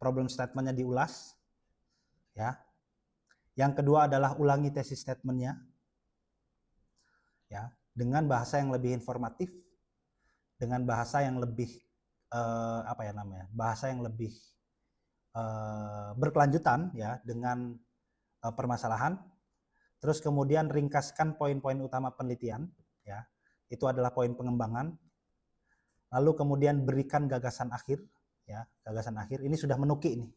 problem statementnya diulas, ya. Yang kedua adalah ulangi tesis statementnya, ya, dengan bahasa yang lebih informatif, dengan bahasa yang lebih bahasa yang lebih berkelanjutan, ya, dengan permasalahan. Terus kemudian ringkaskan poin-poin utama penelitian, ya, itu adalah poin pengembangan. Lalu kemudian berikan gagasan akhir, ya, gagasan akhir. Ini sudah menuki nih,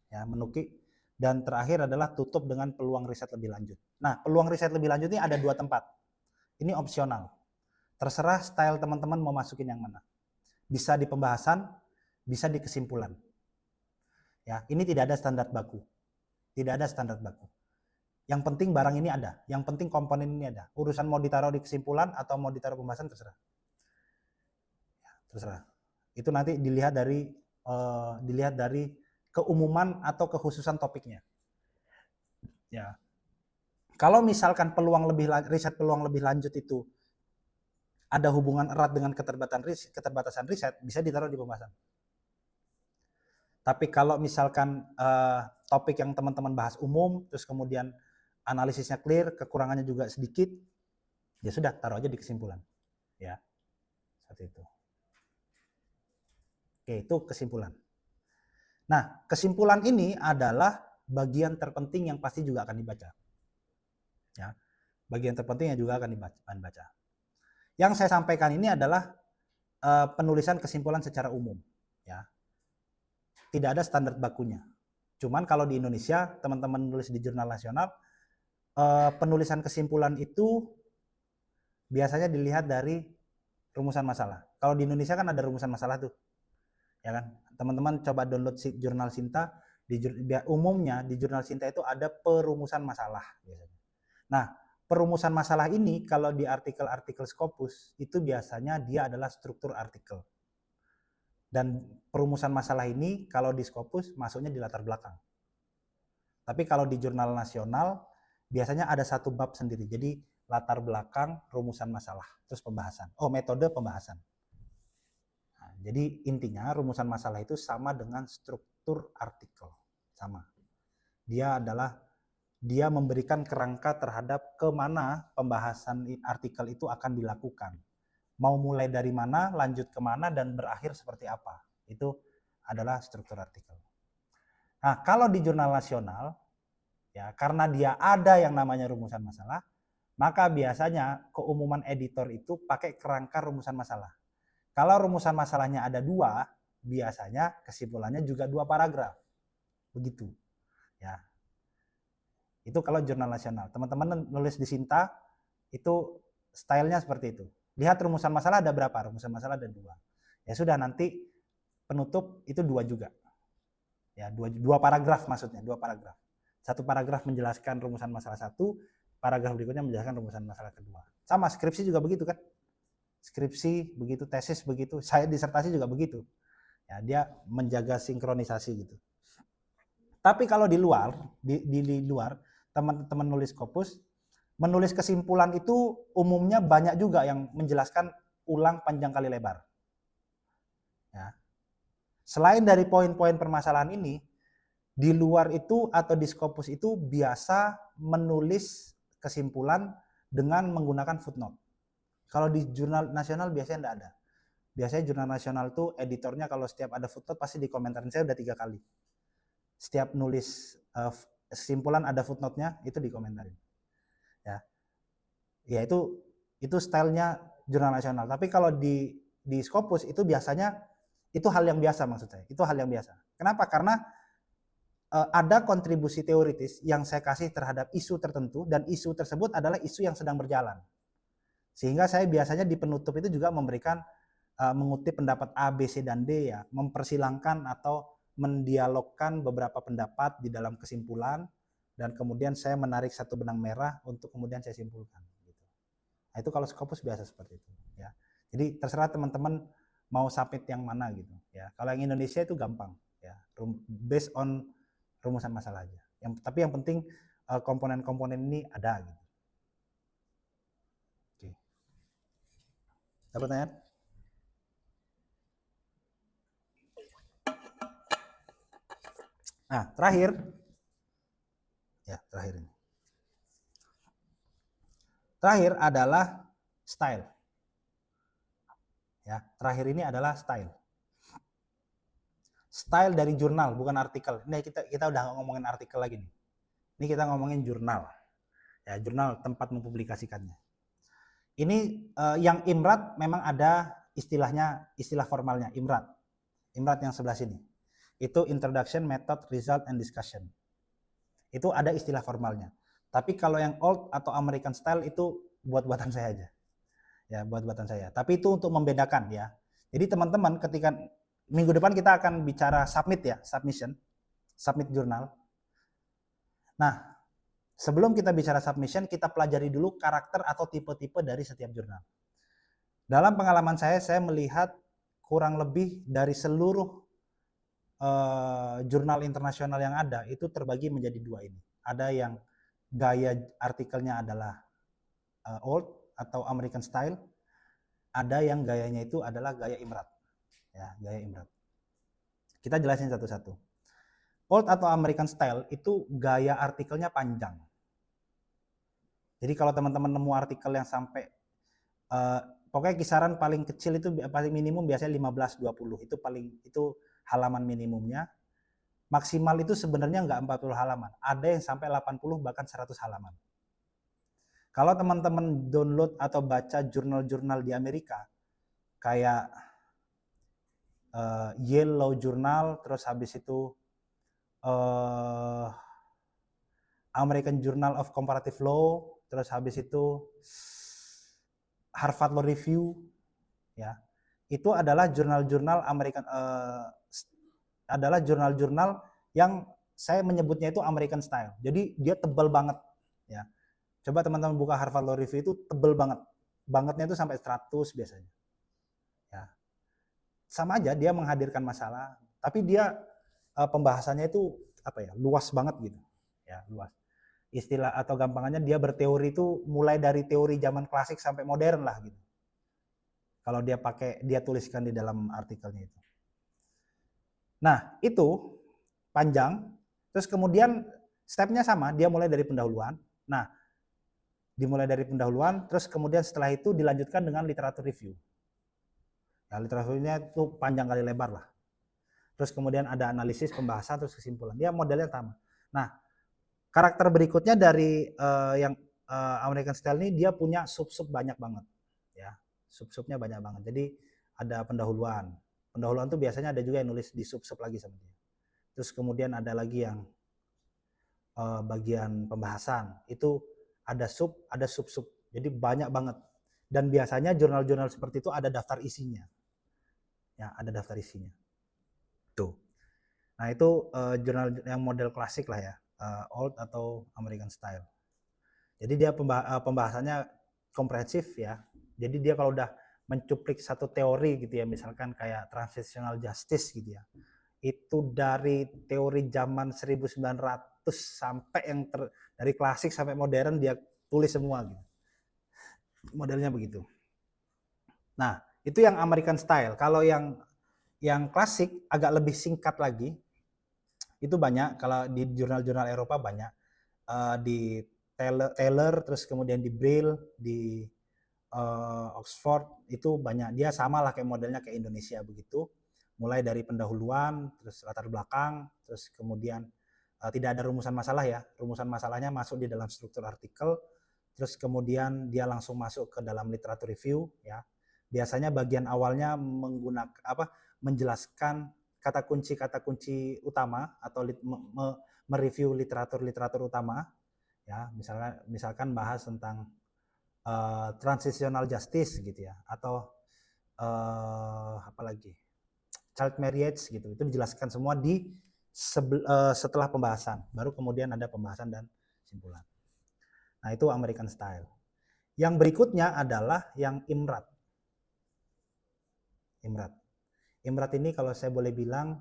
ya, menuki. Dan terakhir adalah tutup dengan peluang riset lebih lanjut. Nah, peluang riset lebih lanjut ini ada 2 tempat. Ini opsional. Terserah style teman-teman mau masukin yang mana. Bisa di pembahasan, bisa di kesimpulan. Ya, ini tidak ada standar baku. Tidak ada standar baku. Yang penting barang ini ada, yang penting komponen ini ada. Urusan mau ditaruh di kesimpulan atau mau ditaruh pembahasan terserah. Ya, terserah. Itu nanti dilihat dari keumuman atau kekhususan topiknya. Ya. Kalau misalkan riset peluang lebih lanjut itu ada hubungan erat dengan keterbatasan riset, bisa ditaruh di pembahasan. Tapi kalau misalkan topik yang teman-teman bahas umum, terus kemudian analisisnya clear, kekurangannya juga sedikit, ya sudah, taruh aja di kesimpulan. Ya, seperti itu. Oke, itu kesimpulan. Nah, kesimpulan ini adalah bagian terpenting yang pasti juga akan dibaca. Ya, bagian terpenting yang juga akan dibaca. Yang saya sampaikan ini adalah penulisan kesimpulan secara umum. Ya, tidak ada standar bakunya. Cuman kalau di Indonesia, teman-teman nulis di jurnal nasional, penulisan kesimpulan itu biasanya dilihat dari rumusan masalah. Kalau di Indonesia kan ada rumusan masalah tuh, ya kan? Teman-teman coba download jurnal Sinta. Umumnya di jurnal Sinta itu ada perumusan masalah biasanya. Nah, perumusan masalah ini kalau di artikel-artikel Scopus itu biasanya dia adalah struktur artikel. Dan perumusan masalah ini kalau di Scopus masuknya di latar belakang. Tapi kalau di jurnal nasional biasanya ada satu bab sendiri. Jadi latar belakang, rumusan masalah, terus pembahasan. Metode pembahasan. Nah, jadi intinya rumusan masalah itu sama dengan struktur artikel. Sama. Dia memberikan kerangka terhadap kemana pembahasan artikel itu akan dilakukan. Mau mulai dari mana, lanjut kemana, dan berakhir seperti apa. Itu adalah struktur artikel. Nah, kalau di jurnal nasional, ya, karena dia ada yang namanya rumusan masalah, maka biasanya keumuman editor itu pakai kerangka rumusan masalah. Kalau rumusan masalahnya ada 2, biasanya kesimpulannya juga 2 paragraf. Begitu. Ya. Itu kalau jurnal nasional. Teman-teman nulis di Sinta, itu stylenya seperti itu. Lihat rumusan masalah ada berapa? Rumusan masalah ada 2. Ya sudah, nanti penutup itu 2 juga. Ya, 2 paragraf maksudnya, 2 paragraf. 1 paragraf menjelaskan rumusan masalah 1, paragraf berikutnya menjelaskan rumusan masalah kedua. Sama skripsi juga begitu kan? Skripsi begitu, tesis begitu, saya disertasi juga begitu. Ya, dia menjaga sinkronisasi gitu. Tapi kalau di luar, di luar teman-teman nulis Scopus, menulis kesimpulan itu umumnya banyak juga yang menjelaskan ulang panjang kali lebar. Ya. Selain dari poin-poin permasalahan ini, di luar itu atau di Scopus itu biasa menulis kesimpulan dengan menggunakan footnote. Kalau di jurnal nasional biasanya tidak ada. Biasanya jurnal nasional tuh editornya kalau setiap ada footnote pasti dikomentarin. Saya udah 3 kali. Setiap nulis kesimpulan ada footnote-nya, itu dikomentarin. Ya. Ya itu stylenya jurnal nasional. Tapi kalau di Scopus itu biasanya itu hal yang biasa maksud saya. Itu hal yang biasa. Kenapa? Karena ada kontribusi teoritis yang saya kasih terhadap isu tertentu dan isu tersebut adalah isu yang sedang berjalan. Sehingga saya biasanya di penutup itu juga memberikan mengutip pendapat A, B, C, dan D ya, mempersilahkan atau mendialogkan beberapa pendapat di dalam kesimpulan dan kemudian saya menarik satu benang merah untuk kemudian saya simpulkan. Gitu. Nah, itu kalau Scopus biasa seperti itu ya. Jadi terserah teman-teman mau submit yang mana gitu ya. Kalau yang Indonesia itu gampang ya, based on rumusan masalah aja. Tapi yang penting komponen-komponen ini ada gitu. Oke. Ada pertanyaan? Nah, terakhir ini. Terakhir adalah style. Ya, terakhir ini adalah style. Style dari jurnal, bukan artikel. Ini kita udah ngomongin artikel lagi nih. Ini kita ngomongin jurnal. Ya, jurnal tempat mempublikasikannya. Ini yang IMRAT memang ada istilahnya, istilah formalnya IMRAT. IMRAT yang sebelah sini. Itu Introduction, Method, Result, and Discussion. Itu ada istilah formalnya. Tapi kalau yang old atau American style itu buat-buatan saya aja. Ya, buat-buatan saya. Tapi itu untuk membedakan ya. Jadi teman-teman ketika minggu depan kita akan bicara submit ya, submit jurnal. Nah, sebelum kita bicara submission, kita pelajari dulu karakter atau tipe-tipe dari setiap jurnal. Dalam pengalaman saya melihat kurang lebih dari seluruh jurnal internasional yang ada itu terbagi menjadi dua ini. Ada yang gaya artikelnya adalah old atau American style, ada yang gayanya itu adalah gaya IMRAT. Ya, gaya IMRAT. Kita jelasin satu-satu. Old atau American style itu gaya artikelnya panjang. Jadi kalau teman-teman nemu artikel yang sampai pokoknya kisaran paling kecil itu paling minimum biasanya 15-20 itu halaman minimumnya. Maksimal itu sebenarnya nggak 40 halaman. Ada yang sampai 80 bahkan 100 halaman. Kalau teman-teman download atau baca jurnal-jurnal di Amerika kayak Yale Law Journal, terus habis itu American Journal of Comparative Law, terus habis itu Harvard Law Review, ya, itu adalah jurnal-jurnal American adalah jurnal-jurnal yang saya menyebutnya itu American style. Jadi dia tebal banget, ya. Coba teman-teman buka Harvard Law Review itu tebal banget, bangetnya itu sampai 100 biasanya. Ya, sama aja dia menghadirkan masalah, tapi dia pembahasannya itu apa ya, luas banget gitu, ya luas. Istilah atau gampangannya dia berteori itu mulai dari teori zaman klasik sampai modern lah gitu. Kalau dia tuliskan di dalam artikelnya itu. Nah, itu panjang, terus kemudian stepnya sama, dia mulai dari pendahuluan. Nah, dimulai dari pendahuluan, terus kemudian setelah itu dilanjutkan dengan literatur review. Ya, literaturnya itu panjang kali lebar lah. Terus kemudian ada analisis, pembahasan, terus kesimpulan. Dia modelnya sama. Nah, karakter berikutnya dari yang American Style ini dia punya sub-sub banyak banget. Ya, sub-subnya banyak banget. Jadi ada pendahuluan. Pendahuluan tuh biasanya ada juga yang nulis di sub-sub lagi sama dia. Terus kemudian ada lagi yang bagian pembahasan. Itu ada sub-sub. Jadi banyak banget. Dan biasanya jurnal-jurnal seperti itu ada daftar isinya. Ya, ada daftar isinya. Tuh. Nah, itu jurnal yang model klasik lah ya. Old atau American style. Jadi dia pembahasannya komprehensif ya. Jadi dia kalau udah mencuplik satu teori gitu ya, misalkan kayak transitional justice gitu ya. Itu dari teori zaman 1900 sampai yang dari klasik sampai modern dia tulis semua gitu. Modelnya begitu. Nah, itu yang American style. Kalau yang klasik agak lebih singkat lagi. Itu banyak, kalau di jurnal-jurnal Eropa banyak. Di Taylor, terus kemudian di Brill, di Oxford, itu banyak. Dia sama lah kayak modelnya kayak Indonesia begitu. Mulai dari pendahuluan, terus latar belakang, terus kemudian tidak ada rumusan masalah ya. Rumusan masalahnya masuk di dalam struktur artikel, terus kemudian dia langsung masuk ke dalam literatur review ya. Biasanya bagian awalnya menggunakan menjelaskan kata kunci utama atau mereview literatur utama ya, misalkan bahas tentang transitional justice gitu ya, atau apa lagi, child marriage gitu. Itu dijelaskan semua di setelah pembahasan, baru kemudian ada pembahasan dan kesimpulan. Nah, itu American style. Yang berikutnya adalah yang IMRAT. IMRAT ini kalau saya boleh bilang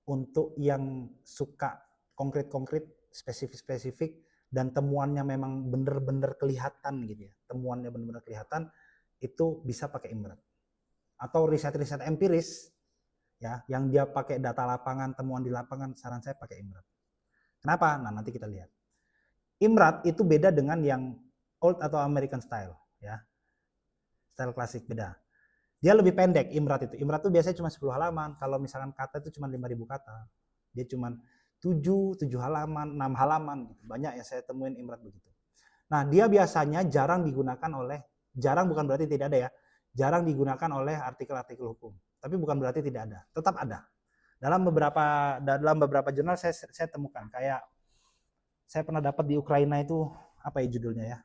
untuk yang suka konkret-konkret, spesifik-spesifik, dan temuannya memang benar-benar kelihatan gitu ya. Temuannya benar-benar kelihatan, itu bisa pakai IMRAT. Atau riset-riset empiris ya, yang dia pakai data lapangan, temuan di lapangan, saran saya pakai Imrat. Kenapa? Nah, nanti kita lihat. Imrat itu beda dengan yang old atau American style, ya. Style klasik beda. Dia lebih pendek Imrat itu. Imrat itu biasanya cuma 10 halaman. Kalau misalkan kata itu cuma 5.000 kata. Dia cuma 7 halaman, 6 halaman gitu. Banyak ya saya temuin Imrat begitu. Nah, dia biasanya jarang digunakan oleh, jarang bukan berarti tidak ada ya. Jarang digunakan oleh artikel-artikel hukum. Tapi bukan berarti tidak ada. Tetap ada. Dalam beberapa jurnal saya temukan kayak saya pernah dapat di Ukraina itu apa ya judulnya ya?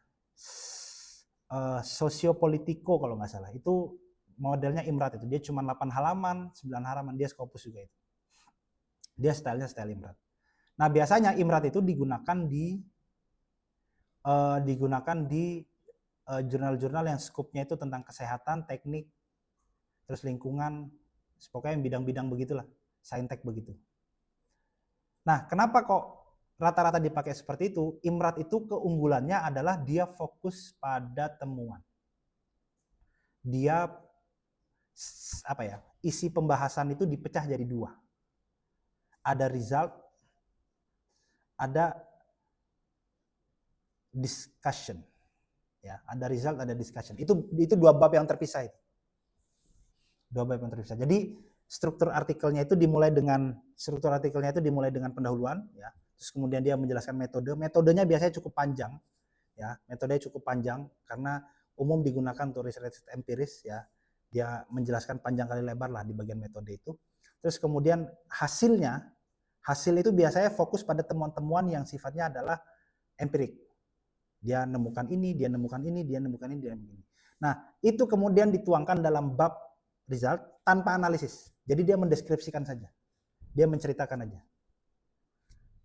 Sosiopolitiko kalau nggak salah. Itu modelnya Imrat itu. Dia cuma 8 halaman, 9 halaman. Dia Scopus juga itu. Dia stylenya style Imrat. Nah, biasanya Imrat itu digunakan di jurnal-jurnal yang skupnya itu tentang kesehatan, teknik, terus lingkungan, pokoknya bidang-bidang begitulah, saintek begitu. Nah, kenapa kok rata-rata dipakai seperti itu? Imrat itu keunggulannya adalah dia fokus pada temuan. Dia apa ya? Isi pembahasan itu dipecah jadi 2. Ada result, ada discussion. Ya, ada result, ada discussion. Itu 2 bab yang terpisah itu. 2 bab yang terpisah. Jadi struktur artikelnya itu dimulai dengan pendahuluan, ya. Terus kemudian dia menjelaskan metode. Metodenya biasanya cukup panjang, ya. Metodenya cukup panjang karena umum digunakan untuk riset empiris, ya. Dia menjelaskan panjang kali lebar lah di bagian metode itu. Terus kemudian hasil itu biasanya fokus pada temuan-temuan yang sifatnya adalah empirik. Dia nemukan ini, dia nemukan ini, dia nemukan ini, dia nemukan ini. Nah, itu kemudian dituangkan dalam bab result tanpa analisis. Jadi dia mendeskripsikan saja. Dia menceritakan aja.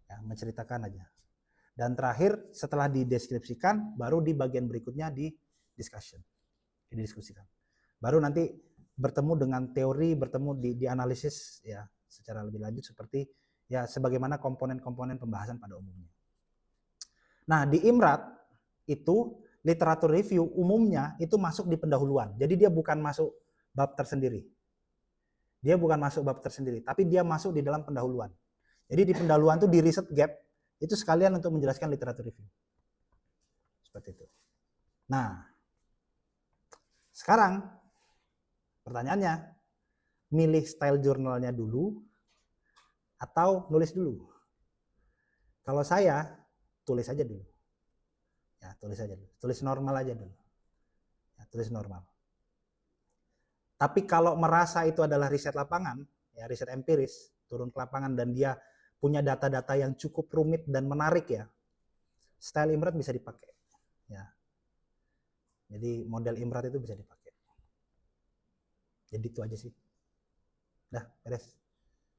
Ya, menceritakan aja. Dan terakhir setelah dideskripsikan, baru di bagian berikutnya di discussion. Didiskusikan. Baru nanti bertemu dengan teori, bertemu di analisis ya secara lebih lanjut seperti ya sebagaimana komponen-komponen pembahasan pada umumnya. Nah, di Imrat itu literatur review umumnya itu masuk di pendahuluan. Jadi dia bukan masuk bab tersendiri. Dia bukan masuk bab tersendiri, tapi dia masuk di dalam pendahuluan. Jadi di pendahuluan itu di riset gap itu sekalian untuk menjelaskan literatur review. Seperti itu. Nah, sekarang pertanyaannya, milih style jurnalnya dulu atau nulis dulu? Kalau saya tulis aja dulu. Ya, tulis aja dulu. Tulis normal aja dulu. Ya, tulis normal. Tapi kalau merasa itu adalah riset lapangan, ya riset empiris, turun ke lapangan dan dia punya data-data yang cukup rumit dan menarik ya, style Imrat bisa dipakai. Ya. Jadi model Imrat itu bisa dipakai. Jadi itu aja sih. Dah, beres.